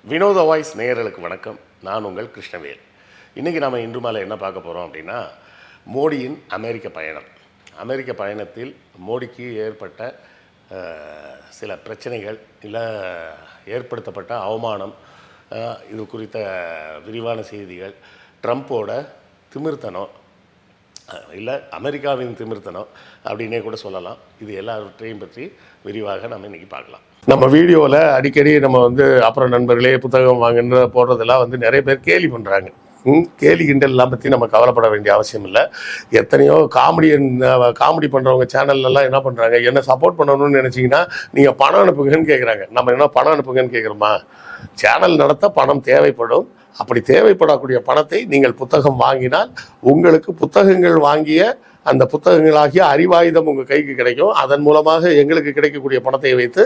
வினோத வாய்ஸ் நேயர்களுக்கு வணக்கம். நான் உங்கள் கிருஷ்ணவேல். இன்றைக்கி நம்ம இன்று மாலை என்ன பார்க்க போகிறோம் அப்படின்னா, மோடியின் அமெரிக்க பயணம். அமெரிக்க பயணத்தில் மோடிக்கு ஏற்பட்ட சில பிரச்சனைகள், இல்லை ஏற்படுத்தப்பட்ட அவமானம், இது குறித்த விரிவான செய்திகள், ட்ரம்ப்போட திமிர்த்தனம், இல்லை அமெரிக்காவின் திமிர்த்தனம் அப்படின்னே கூட சொல்லலாம். இது எல்லாவற்றையும் பற்றி விரிவாக நம்ம இன்றைக்கி பார்க்கலாம். நம்ம வீடியோவில் அடிக்கடி நம்ம அப்புறம் நண்பர்களே புத்தகம் வாங்குன்ற போடுறதெல்லாம் நிறைய பேர் கேலி பண்ணுறாங்க. கேலி கிண்டல்லாம் பற்றி நம்ம கவலைப்பட வேண்டிய அவசியம் இல்லை. எத்தனையோ காமெடி பண்ணுறவங்க சேனல்லலாம் என்ன பண்ணுறாங்க, என்ன சப்போர்ட் பண்ணணும்னு நினச்சிங்கன்னா நீங்கள் பணம் அனுப்புங்கன்னு கேட்குறாங்க. நம்ம என்ன பணம் அனுப்புங்கன்னு கேட்குறோமா? சேனல் நடத்த பணம் தேவைப்படும். அப்படி தேவைப்படக்கூடிய பணத்தை நீங்கள் புத்தகம் வாங்கினால் உங்களுக்கு புத்தகங்கள் வாங்கிய அந்த புத்தகங்களாகிய அறிவாயுதம் உங்கள் கைக்கு கிடைக்கும். அதன் மூலமாக எங்களுக்கு கிடைக்கக்கூடிய பணத்தை வைத்து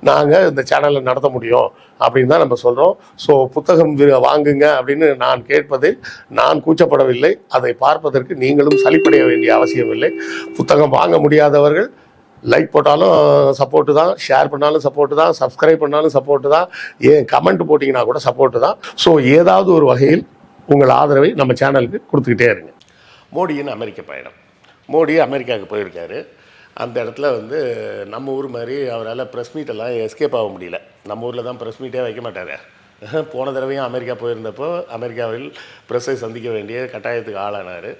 நாங்கள் இந்த சேனலை நடத்த முடியும் அப்படின்னு தான் நம்ம சொல்கிறோம். ஸோ புத்தகம் வாங்குங்க அப்படின்னு நான் கேட்பதில் நான் கூச்சப்படவில்லை. அதை பார்ப்பதற்கு நீங்களும் சலிப்படைய வேண்டிய அவசியம் இல்லை. புத்தகம் வாங்க முடியாதவர்கள் லைக் போட்டாலும் சப்போர்ட்டு தான், ஷேர் பண்ணாலும் சப்போர்ட்டு தான், சப்ஸ்கிரைப் பண்ணாலும் சப்போர்ட்டு தான், ஏன் கமெண்ட் போட்டிங்கன்னா கூட சப்போர்ட்டு தான். ஸோ ஏதாவது ஒரு வகையில் உங்கள் ஆதரவை நம்ம சேனலுக்கு கொடுத்துக்கிட்டே இருங்க. மோடியின் அமெரிக்க பயணம். மோடி அமெரிக்காவுக்கு போயிருக்காரு. அந்த இடத்துல நம்ம ஊர் மாதிரி அவரால் ப்ரெஸ் மீட்டெல்லாம் எஸ்கேப் ஆக முடியல. நம்ம ஊரில் தான் ப்ரெஸ் மீட்டே வைக்க மாட்டார். போன தடவையும் அமெரிக்கா போயிருந்தப்போ அமெரிக்காவில் ப்ரெஸ்ஸை சந்திக்க வேண்டிய கட்டாயத்துக்கு ஆளானார்.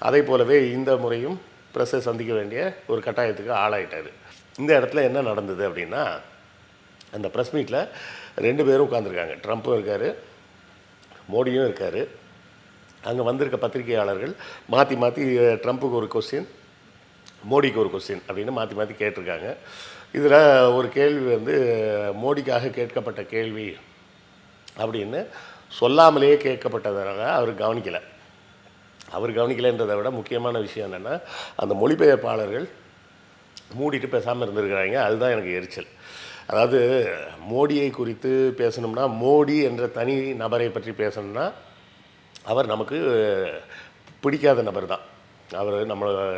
அதே போலவே இந்த முறையும் ப்ரெஸ்ஸை சந்திக்க வேண்டிய ஒரு கட்டாயத்துக்கு ஆளாயிட்டார். இந்த இடத்துல என்ன நடந்தது அப்படின்னா, அந்த ப்ரெஸ் மீட்டில் 2 பேரும் உட்காந்துருக்காங்க. ட்ரம்ப்பும் இருக்கார், மோடியும் இருக்கார். அங்கே வந்திருக்க பத்திரிகையாளர்கள் மாற்றி மாற்றி ட்ரம்ப்புக்கு ஒரு கொஸ்டின், மோடிக்கு ஒரு கொஸ்டின் அப்படின்னு மாற்றி மாற்றி கேட்டிருக்காங்க. இதில் ஒரு கேள்வி மோடிக்காக கேட்கப்பட்ட கேள்வி அப்படின்னு சொல்லாமலேயே கேட்கப்பட்டதனால அவர் கவனிக்கலைன்றதை விட முக்கியமான விஷயம் என்னென்னா, அந்த மொழிபெயர்ப்பாளர்கள் மூடிட்டு பேசாமல் இருந்திருக்கிறாங்க. அதுதான் எனக்கு எரிச்சல். அதாவது மோடியை குறித்து பேசணும்னா, மோடி என்ற தனி நபரை பற்றி பேசணும்னா அவர் நமக்கு பிடிக்காத நபர் தான். அவர்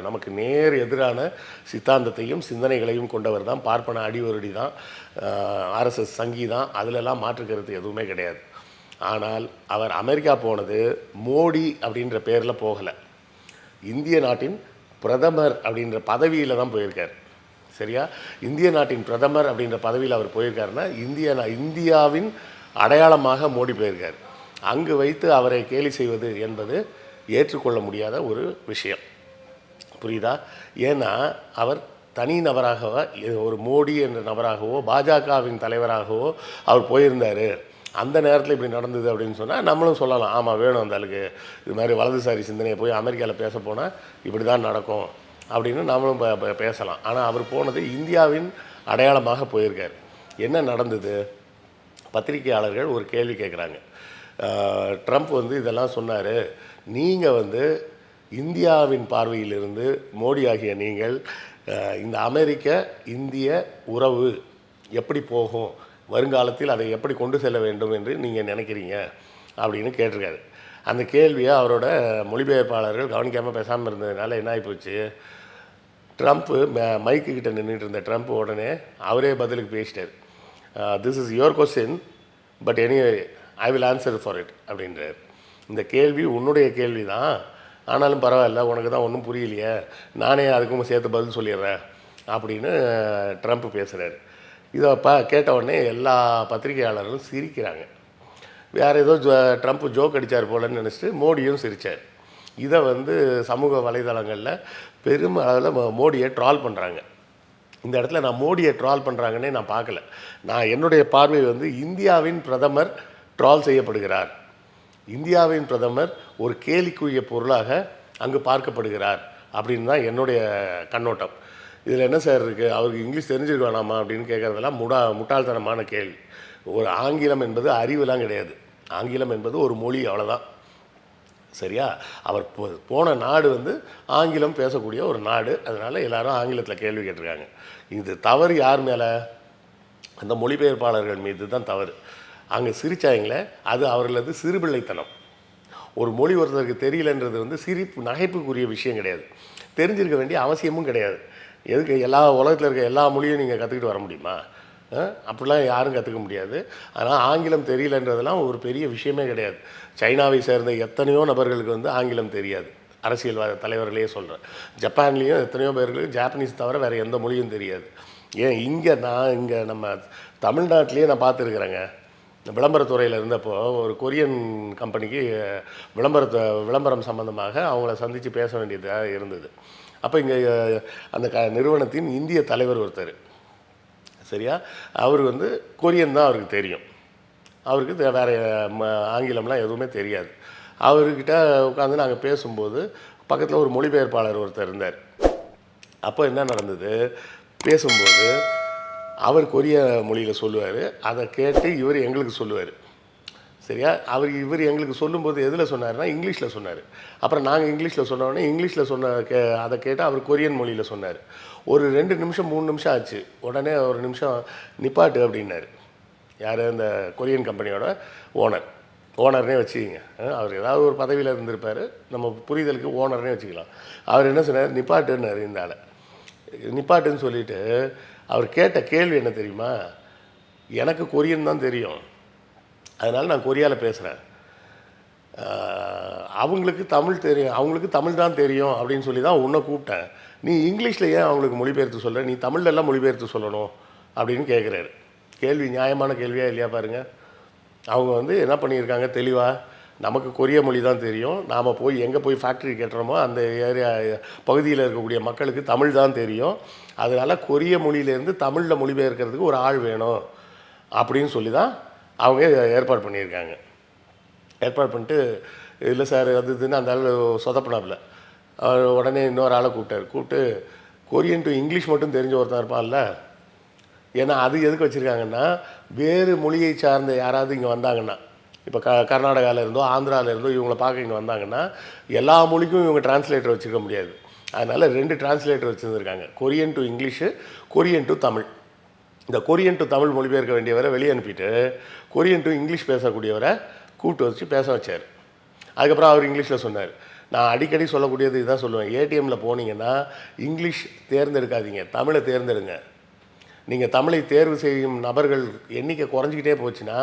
நமக்கு நேர் எதிரான சித்தாந்தத்தையும் சிந்தனைகளையும் கொண்டவர் தான். பார்ப்பன அடிவருடி தான், ஆர்எஸ்எஸ் சங்கி தான். அதிலெல்லாம் மாற்றுக்கிறது எதுவுமே கிடையாது. ஆனால் அவர் அமெரிக்கா போனது மோடி அப்படின்ற பேரில் போகலை, இந்திய நாட்டின் பிரதமர் அப்படின்ற பதவியில் தான் போயிருக்கார். சரியா? இந்திய நாட்டின் பிரதமர் அப்படின்ற பதவியில் அவர் போயிருக்காருன்னா இந்தியாவின் அடையாளமாக மோடி போயிருக்கார். அங்கு வைத்து அவரை கேலி செய்வது என்பது ஏற்றுக்கொள்ள முடியாத ஒரு விஷயம். புரியுதா? ஏன்னா அவர் தனி நபராகவோ, ஒரு மோடி என்ற நபராகவோ, பாஜகவின் தலைவராகவோ அவர் போயிருந்தார். அந்த நேரத்தில் இப்படி நடந்தது அப்படின்னு சொன்னால் நம்மளும் சொல்லலாம், ஆமாம் வேணும் அந்த ஆளுக்கு இது மாதிரி வலதுசாரி சிந்தனையை போய் அமெரிக்காவில் பேச போனால் இப்படி தான் நடக்கும் அப்படின்னு நம்மளும் பேசலாம். ஆனால் அவர் போனது இந்தியாவின் அடையாளமாக போயிருக்கார். என்ன நடந்தது? பத்திரிகையாளர்கள் ஒரு கேள்வி கேட்குறாங்க. ட்ரம்ப் இதெல்லாம் சொன்னார். நீங்கள் இந்தியாவின் பார்வையிலிருந்து மோடி ஆகிய நீங்கள் இந்த அமெரிக்க இந்திய உறவு எப்படி போகும், வருங்காலத்தில் அதை எப்படி கொண்டு செல்ல வேண்டும் என்று நீங்கள் நினைக்கிறீங்க அப்படின்னு கேட்டிருக்காரு. அந்த கேள்வியை அவரோட மொழிபெயர்ப்பாளர்கள் கவனிக்காமல் பேசாமல் இருந்ததுனால என்ன ஆகிப்போச்சு, ட்ரம்ப்பு மைக்கு கிட்ட நின்றுட்டு இருந்த ட்ரம்ப் உடனே அவரே பதிலுக்கு பேசிட்டார். This is your question but anyway I will answer for it அப்படின்றார். இந்த கேள்வி உன்னுடைய கேள்வி தான், ஆனாலும் பரவாயில்ல, உனக்கு தான் ஒன்றும் புரியலையே, நானே அதுக்கும் சேர்த்து பதில் சொல்லிடுறேன் அப்படின்னு ட்ரம்ப் பேசுகிறார். இதை கேட்ட உடனே எல்லா பத்திரிகையாளர்களும் சிரிக்கிறாங்க. வேறு ஏதோ ட்ரம்ப் ஜோக் அடித்தார் போலன்னு நினச்சிட்டு மோடியும் சிரித்தார். இதை சமூக வலைதளங்களில் பெரும் அளவில் மோடியை ட்ரால் பண்ணுறாங்க. இந்த இடத்துல நான் மோடியை ட்ரால் பண்ணுறாங்கன்னே நான் பார்க்கல. நான் என்னுடைய பார்வை இந்தியாவின் பிரதமர் ட்ரால் செய்யப்படுகிறார், இந்தியாவின் பிரதமர் ஒரு கேலிக்குரிய பொருளாக அங்கு பார்க்கப்படுகிறார் அப்படின்னு தான் என்னுடைய கண்ணோட்டம். இதில் என்ன சார் இருக்குது, அவருக்கு இங்கிலீஷ் தெரிஞ்சிருக்க வேணாமா அப்படின்னு கேட்குறதெல்லாம் முட்டாள்தனமான கேள்வி. ஒரு ஆங்கிலம் என்பது அறிவுலாம் கிடையாது. ஆங்கிலம் என்பது ஒரு மொழி, அவ்வளோதான். சரியா? அவர் போன நாடு ஆங்கிலம் பேசக்கூடிய ஒரு நாடு. அதனால் எல்லோரும் ஆங்கிலத்தில் கேள்வி கேட்டிருக்காங்க. இது தவறு யார் மேலே? அந்த மொழிபெயர்ப்பாளர்கள் மீது தான் தவறு. அங்கே சிரித்தாங்களே, அது அவர்களது சிறுபிள்ளைத்தனம். ஒரு மொழி ஒருத்தருக்கு தெரியலன்றது சிரிப்பு நகைப்புக்குரிய விஷயம் கிடையாது. தெரிஞ்சிருக்க வேண்டிய அவசியமும் கிடையாது. எதுக்கு எல்லா உலகத்தில் இருக்க எல்லா மொழியும் நீங்கள் கற்றுக்கிட்டு வர முடியுமா? அப்படிலாம் யாரும் கற்றுக்க முடியாது. ஆனால் ஆங்கிலம் தெரியலன்றதெல்லாம் ஒரு பெரிய விஷயமே கிடையாது. சைனாவை சேர்ந்த எத்தனையோ நபர்களுக்கு வந்து ஆங்கிலம் தெரியாது. அரசியல்வாத தலைவர்களே சொல்கிறேன். ஜப்பான்லேயும் எத்தனையோ பேர்களுக்கு ஜாப்பனீஸ் தவிர வேறு எந்த மொழியும் தெரியாது. ஏன் இங்கே நம்ம தமிழ்நாட்டிலேயே நான் பார்த்துருக்குறேங்க. விளம்பரத்துறையில் இருந்தப்போ ஒரு கொரியன் கம்பெனிக்கு விளம்பரம் சம்மந்தமாக அவங்கள சந்தித்து பேச வேண்டியதாக இருந்தது. அப்போ இங்கே அந்த நிறுவனத்தின் இந்திய தலைவர் ஒருத்தர், சரியா, அவர் வந்து கொரியன் தான் அவருக்கு தெரியும். அவருக்கு வேறு ஆங்கிலம்லாம் எதுவுமே தெரியாது. அவர்கிட்ட உட்காந்து நாங்கள் பேசும்போது பக்கத்தில் ஒரு மொழிபெயர்ப்பாளர் ஒருத்தர் இருந்தார். அப்போ என்ன நடந்தது, பேசும்போது அவர் கொரிய மொழியில் சொல்லுவார், அதை கேட்டு இவர் எங்களுக்கு சொல்லுவார், சரியா. இவர் எங்களுக்கு சொல்லும்போது எதில் சொன்னார்னா இங்கிலீஷில் சொன்னார். அப்புறம் நாங்கள் இங்கிலீஷில் சொன்னோடனே இங்கிலீஷில் அதை கேட்டு அவர் கொரியன் மொழியில் சொன்னார். ஒரு 2 நிமிஷம் 3 நிமிஷம் ஆச்சு. உடனே ஒரு நிமிஷம் நிப்பாட்டு அப்படின்னாரு. யார், இந்த கொரியன் கம்பெனியோட ஓனர்னே வச்சுக்கிங்க. அவர் ஏதாவது ஒரு பதவியில் இருந்திருப்பார், நம்ம புரிதலுக்கு ஓனர்னே வச்சுக்கலாம். அவர் என்ன சொன்னார், நிப்பாட்டுன்னார். இந்த ஆளை நிப்பாட்டுன்னு சொல்லிவிட்டு அவர் கேட்ட கேள்வி என்ன தெரியுமா, எனக்கு கொரியன் தான் தெரியும், அதனால் நான் கொரியாவில் பேசுகிறேன், அவங்களுக்கு தமிழ் தெரியும், அவங்களுக்கு தமிழ் தான் தெரியும் அப்படின்னு சொல்லி தான் உன்னை கூப்பிட்டேன், நீ இங்கிலீஷில் ஏன் அவங்களுக்கு மொழிபெயர்த்து சொல்கிற, நீ தமிழ்லெல்லாம் மொழிபெயர்த்து சொல்லணும் அப்படின்னு கேட்குறாரு. கேள்வி நியாயமான கேள்வியாக இல்லையா பாருங்கள். அவங்க வந்து என்ன பண்ணியிருக்காங்க, தெளிவாக நமக்கு கொரிய மொழி தான் தெரியும், நாம் எங்கே போய் ஃபேக்ட்ரி கட்டுறோமோ அந்த ஏரியா பகுதியில் இருக்கக்கூடிய மக்களுக்கு தமிழ் தான் தெரியும், அதனால் கொரிய மொழியிலேருந்து தமிழில் மொழிபெயர்க்கிறதுக்கு ஒரு ஆள் வேணும் அப்படின்னு சொல்லி தான் அவங்க ஏற்பாடு பண்ணியிருக்காங்க. ஏற்பாடு பண்ணிட்டு, இல்லை சார் அது இதுன்னு அந்த ஆள் சொதப்பினாப்புல. அவர் உடனே இன்னொரு ஆளை கூப்பிட்டு கொரியன் டு இங்கிலீஷ் மட்டும் தெரிஞ்ச ஒருத்தன் இருப்பான்ல, ஏன்னா அது எதுக்கு வச்சுருக்காங்கன்னா, வேறு மொழியை சார்ந்த யாராவது இங்கே வந்தாங்கன்னா, இப்போ கர்நாடகாவில் இருந்தோ ஆந்திராவில் இருந்தோ இவங்களை பார்க்க இங்கே வந்தாங்கன்னா எல்லா மொழிக்கும் இவங்க டிரான்ஸ்லேட்டர் வச்சுக்க முடியாது. அதனால் 2 டிரான்ஸ்லேட்டர் வச்சுருந்துருக்காங்க, Korean to English, Korean to Tamil. இந்த கொரியன் டு தமிழ் மொழிபெயர்க்க வேண்டியவரை வெளியே அனுப்பிட்டு கொரியன் டு இங்கிலீஷ் பேசக்கூடியவரை கூப்பிட்டு வச்சு பேச வச்சார். அதுக்கப்புறம் அவர் இங்கிலீஷில் சொன்னார். நான் அடிக்கடி சொல்லக்கூடியது இதுதான் சொல்லுவேன், ஏடிஎம்மில் போனீங்கன்னா இங்கிலீஷ் தேர்ந்தெடுக்காதீங்க, தமிழை தேர்ந்தெடுங்க. நீங்கள் தமிழை தேர்வு செய்யும் நபர்கள் எண்ணிக்கை குறைஞ்சிக்கிட்டே போச்சுன்னா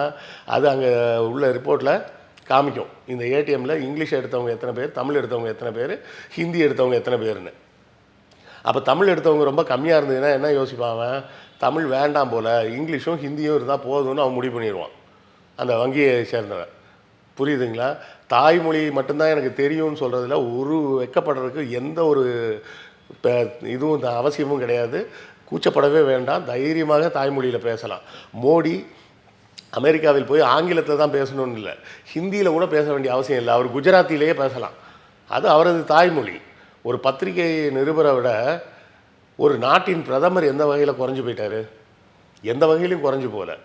அது அங்கே உள்ள ரிப்போர்ட்டில் காமிக்கும், இந்த ஏடிஎம்மில் இங்கிலீஷ் எடுத்தவங்க எத்தனை பேர், தமிழ் எடுத்தவங்க எத்தனை பேர், ஹிந்தி எடுத்தவங்க எத்தனை பேர்னு. அப்போ தமிழ் எடுத்தவங்க ரொம்ப கம்மியாக இருந்ததுன்னா என்ன யோசிப்பான், தமிழ் வேண்டாம் போல், இங்கிலீஷும் ஹிந்தியும் இருந்தால் போதும்னு அவன் முடிவு பண்ணிடுவான், அந்த வங்கியை சேர்ந்தவன். புரியுதுங்களா? தாய்மொழி மட்டும்தான் எனக்கு தெரியும்னு சொல்கிறதுல ஒரு வெட்கப்படுறதுக்கு எந்த ஒரு இதுவும் அவசியமும் கிடையாது. கூச்சப்படவே வேண்டாம், தைரியமாக தாய்மொழியில் பேசலாம். மோடி அமெரிக்காவில் போய் ஆங்கிலத்தில் தான் பேசணும்னு இல்லை, ஹிந்தியில் கூட பேச வேண்டிய அவசியம் இல்லை, அவர் குஜராத்திலேயே பேசலாம், அது அவரது தாய்மொழி. ஒரு பத்திரிகை நிருபரை விட ஒரு நாட்டின் பிரதமர் எந்த வகையில் குறைஞ்சி போயிட்டார், எந்த வகையிலையும் குறைஞ்சி போகல.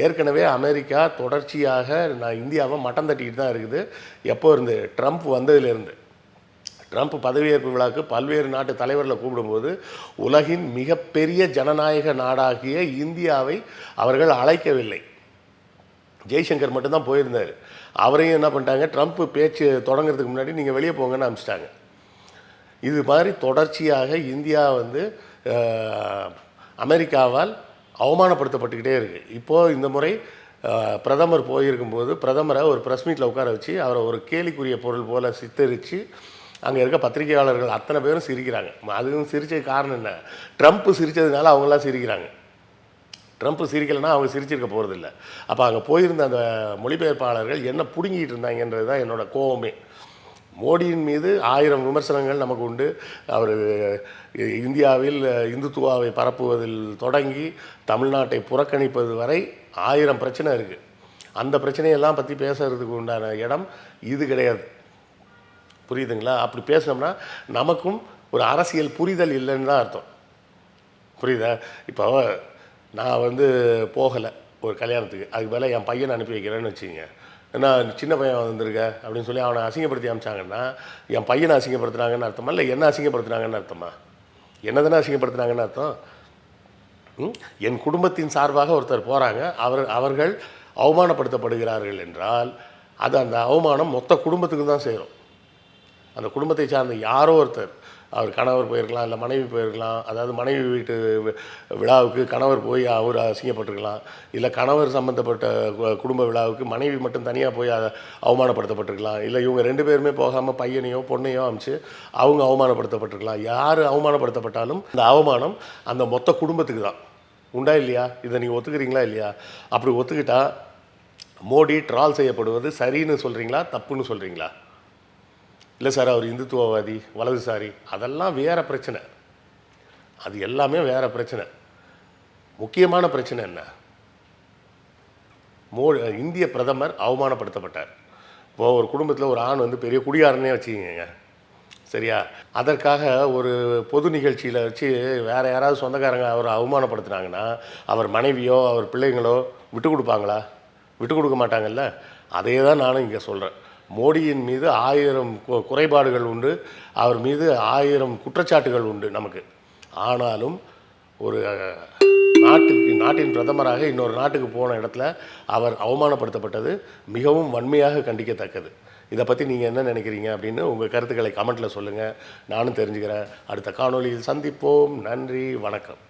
ஏற்கனவே அமெரிக்கா தொடர்ச்சியாக இந்தியாவை மட்டம் தட்டிக்கிட்டு தான் இருக்குது. எப்போ இருந்து, ட்ரம்ப் வந்ததுலேருந்து. ட்ரம்ப் பதவியேற்பு விழாவுக்கு பல்வேறு நாட்டு தலைவர்களை கூப்பிடும்போது உலகின் மிகப்பெரிய ஜனநாயக நாடாகிய இந்தியாவை அவர்கள் அழைக்கவில்லை. ஜெய்சங்கர் மட்டும்தான் போயிருந்தார். அவரையும் என்ன பண்ணிட்டாங்க, ட்ரம்ப் பேச்சு தொடங்கிறதுக்கு முன்னாடி நீங்கள் வெளியே போங்கன்னு அனுப்பிச்சிட்டாங்க. இது மாதிரி தொடர்ச்சியாக இந்தியா வந்து அமெரிக்காவால் அவமானப்படுத்தப்பட்டுக்கிட்டே இருக்குது. இப்போது இந்த முறை பிரதமர் போயிருக்கும்போது பிரதமரை ஒரு ப்ரெஸ் மீட்டில் உட்கார வச்சு அவரை ஒரு கேலிக்குரிய பொருள் போல் சித்தரித்து அங்கே இருக்க பத்திரிகையாளர்கள் அத்தனை பேரும் சிரிக்கிறாங்க. அதுவும் சிரித்தது காரணம் என்ன, ட்ரம்ப் சிரித்ததுனால அவங்களாம் சிரிக்கிறாங்க. ட்ரம்ப் சிரிக்கலைன்னா அவங்க சிரிச்சிருக்க போகிறதில்ல. அப்போ அங்கே போயிருந்த அந்த மொழிபெயர்ப்பாளர்கள் என்ன பிடுங்கிட்டு இருந்தாங்கன்றது தான் என்னோடய கோபமே. மோடியின் மீது 1000 விமர்சனங்கள் நமக்கு உண்டு. அவர் இந்தியாவில் இந்துத்துவாவை பரப்புவதில் தொடங்கி தமிழ்நாட்டை புறக்கணிப்பது வரை 1000 பிரச்சனை இருக்குது. அந்த பிரச்சனையெல்லாம் பற்றி பேசுகிறதுக்கு உண்டான இடம் இது கிடையாது. புரியுதுங்களா? அப்படி பேசினோம்னா நமக்கும் ஒரு அரசியல் புரிதல் இல்லைன்னு தான் அர்த்தம். புரியுதா? இப்போ நான் வந்து போகலை ஒரு கல்யாணத்துக்கு, அதுக்கு மேலே என் பையனை அனுப்பி வைக்கிறேன்னு வச்சுக்கோங்க. ஏன்னா சின்ன பையன் வந்திருக்க அப்படின்னு சொல்லி அவனை அசிங்கப்படுத்தி அனுப்பிச்சாங்கன்னா என் பையனை அசிங்கப்படுத்துனாங்கன்னு அர்த்தமா, இல்லை என்ன அசிங்கப்படுத்துனாங்கன்னு அர்த்தமா? என்ன தானே அசிங்கப்படுத்துனாங்கன்னு அர்த்தம். என் குடும்பத்தின் சார்பாக ஒருத்தர் போகிறாங்க, அவர்கள் அவமானப்படுத்தப்படுகிறார்கள் என்றால் அது அந்த அவமானம் மொத்த குடும்பத்துக்கு தான் சேரும். அந்த குடும்பத்தை சார்ந்த யாரோ ஒருத்தர் அவர் கணவர் போயிருக்கலாம், இல்லை மனைவி போயிருக்கலாம். அதாவது மனைவி வீட்டு விழாவுக்கு கணவர் போய் அவர் அசிங்கப்பட்டிருக்கலாம். இல்லை கணவர் சம்மந்தப்பட்ட குடும்ப விழாவுக்கு மனைவி மட்டும் தனியாக போய் அவமானப்படுத்தப்பட்டிருக்கலாம். இல்லை இவங்க 2 பேருமே போகாமல் பையனையோ பொண்ணையோ அனுப்பிச்சு அவங்க அவமானப்படுத்தப்பட்டிருக்கலாம். யார் அவமானப்படுத்தப்பட்டாலும் அந்த அவமானம் அந்த மொத்த குடும்பத்துக்கு தான். உண்டா இல்லையா? இதை நீங்கள் ஒத்துக்கிறீங்களா இல்லையா? அப்படி ஒத்துக்கிட்டா மோடி ட்ரால் செய்யப்படுவது சரின்னு சொல்கிறீங்களா, தப்புன்னு சொல்கிறீங்களா? இல்லை சார் அவர் இந்துத்துவவாதி, வலதுசாரி, அதெல்லாம் வேறு பிரச்சனை. அது எல்லாமே வேறு பிரச்சனை. முக்கியமான பிரச்சனை என்ன? இந்திய பிரதமர் அவமானப்படுத்தப்பட்டார். இப்போது ஒரு குடும்பத்தில் ஒரு ஆண் வந்து பெரிய குடியாரனே வச்சுக்கோங்க, சரியா? அதற்காக ஒரு பொது நிகழ்ச்சியில் வச்சு வேறு யாராவது சொந்தக்காரங்க அவரை அவமானப்படுத்துனாங்கன்னா அவர் மனைவியோ அவர் பிள்ளைங்களோ விட்டு கொடுப்பாங்களா? விட்டு கொடுக்க மாட்டாங்கல்ல. அதே தான் நானும் இங்கே சொல்கிறேன். மோடியின் மீது 1000 குறைபாடுகள் உண்டு, அவர் மீது 1000 குற்றச்சாட்டுகள் உண்டு நமக்கு. ஆனாலும் ஒரு நாட்டின் பிரதமராக இன்னொரு நாட்டுக்கு போன இடத்துல அவர் அவமானப்படுத்தப்பட்டது மிகவும் வன்மையாக கண்டிக்கத்தக்கது. இதை பற்றி நீங்கள் என்ன நினைக்கிறீங்க அப்படின்னு உங்கள் கருத்துக்களை கமெண்ட்டில் சொல்லுங்கள். நானும் தெரிஞ்சுக்கிறேன். அடுத்த காணொளியில் சந்திப்போம். நன்றி, வணக்கம்.